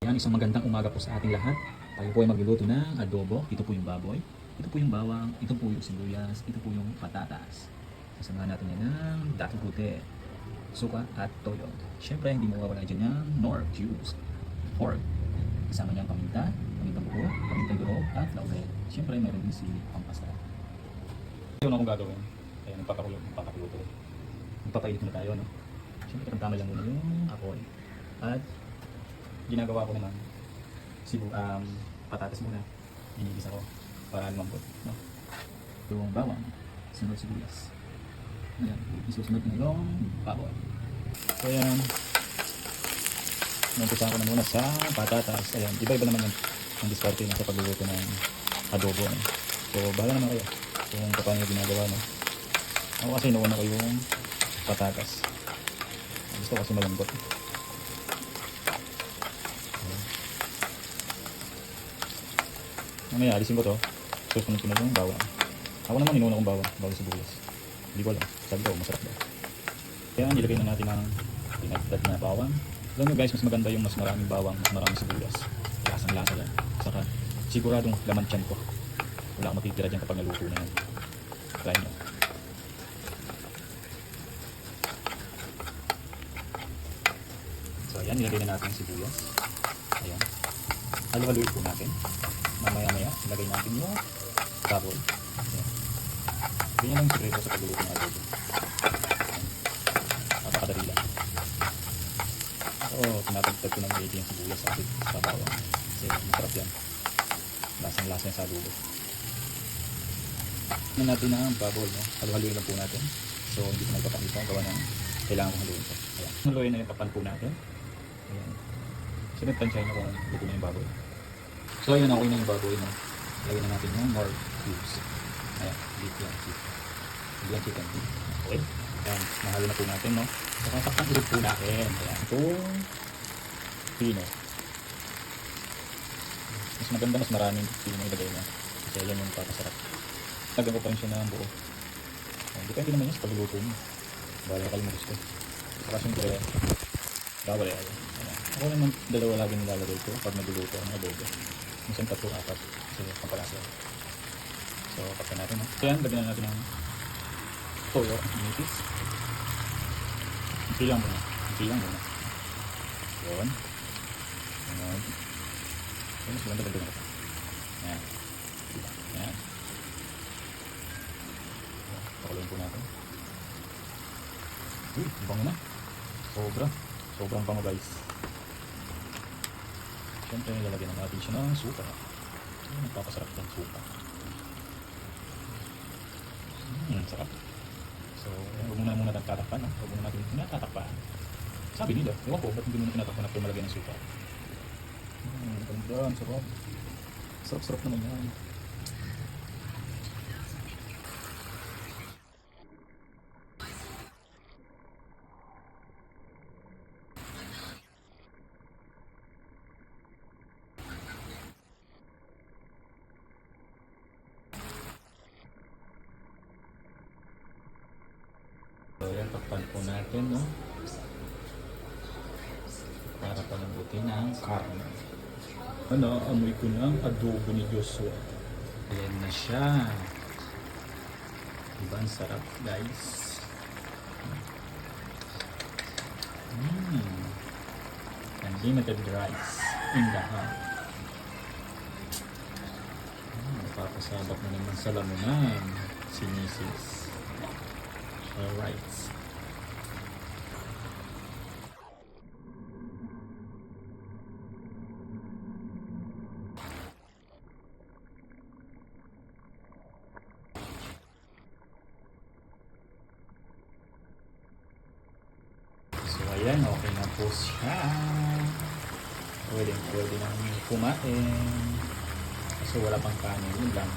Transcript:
Yan, isang magandang umaga po sa ating lahat. Tayo po ay magluluto ng adobo. Ito po yung baboy. Ito po yung bawang. Ito po yung sibuyas. Ito po yung patatas. Sasamahan natin yan ng dating puti, suka at toyo. Siyempre, hindi mawawala dyan yung nor cubes. Pork. Kasama niya ang paminta, pamintang buo, pamintang durog at laurel. Siyempre, meron din si pampasarap. Ito na akong gagawin. Ayan, nagpapakuluto. Magpapainit na tayo, no? Siyempre, tama lang muna yung apoy. At ginagawa ko naman patatas muna, inigis ako para lumambot, no? Yung bawang, sunod sibuyas. Ayan, isusunod na yung baboy. So ayan, nampisa ko na muna sa patatas. Ayan, iba-iba naman yung diskarte na sa pagluluto ng adobo, no? So bahala naman kayo kung paano yung ginagawa, no? Ako kasi nauna ko yung patatas, gusto kasi malambot. Mamaya alisin ko to, susunod ko na yung bawang. Ako naman inuna kong bawang sibuyas. Hindi ko alam, sabi ko masarap daw. Kaya nilagay na natin ang pinagdad na bawang. Alam nyo guys, mas maganda yung mas maraming bawang, mas maraming sibuyas. Lasang lasa yan. Saka siguradong laman tiyan ko. Wala akong matitira dyan kapag naluto na yan. Try nyo. So ayan, nilagay na natin ang sibuyas. Ayan, halo-haloy po natin. Mamaya-maya, ilagay natin yung baboy. Ayan. Ganyan lang yung sekreto sa pagluluto ng adobo. Napakadali lang. Oo, tinatagtag ko ng maigi yung sibuyas sa bawang. Kasi masarap yan. Lasang-lasa yan sa adobo. Tignan natin ang baboy, no? Halo-haloy lang po natin. So, hindi ko nagpapakita. Gawa ng kailangan kong haluin ito. Ayan. Haluin na yung tapan po natin. Ayan. So, nagtansyahin na kung luto na yung baboy. So ayun, ako na yung baboy, no? Lagyan na natin yung more cubes. Ayan, beef yan, chicken. Okay? Ayan, mahalo na po natin, no? So kakasang ilog po natin. Ayan, itong pino. Mas maganda, mas maraming pino ilagay niya. Kasi yan yung papasarap. Lagyan ko pa rin siya ng buo. Ayan, depende naman yan sa pagluluto mo. Bala ka lang mo gusto. Saka siyempre, bawal yan. Ayan. Ako naman dalawa lagi nilalagay ko pag nagluluto ang adobo. Minsan 3-4 kasi pampalasa. So kapag natin, no? So yan, lagyan na natin ng toyo, nipis. Hindi lang muna. Yun. Ayan. Mas maganda gagawin ito. Ayan. Ayan. Pakuloyin po natin. Uy, bango na. Sobrang bango guys. Siyempre, lalagyan na natin siya ng suka. Nagpapasarap ng suka. Sarap. So, huwag muna tatakpan. Huwag muna natin tatakpan. Sabi nila, ewan ko, ba't hindi muna tinatakpan natin malagyan ng suka? Ganda, sarap. Sarap naman yan. So yan, takpan po natin, no? Para palambutin ang karne. Amoy ko ng adobo ni Joshua. Ayan na siya. Diba ang sarap guys? Unlimited rice in the house. Napapasabak na naman sa lamunan si Mrs. Alright. So ayan, okay na po siya. Pwede na kumain. Kasi wala pang kanin, yun lang.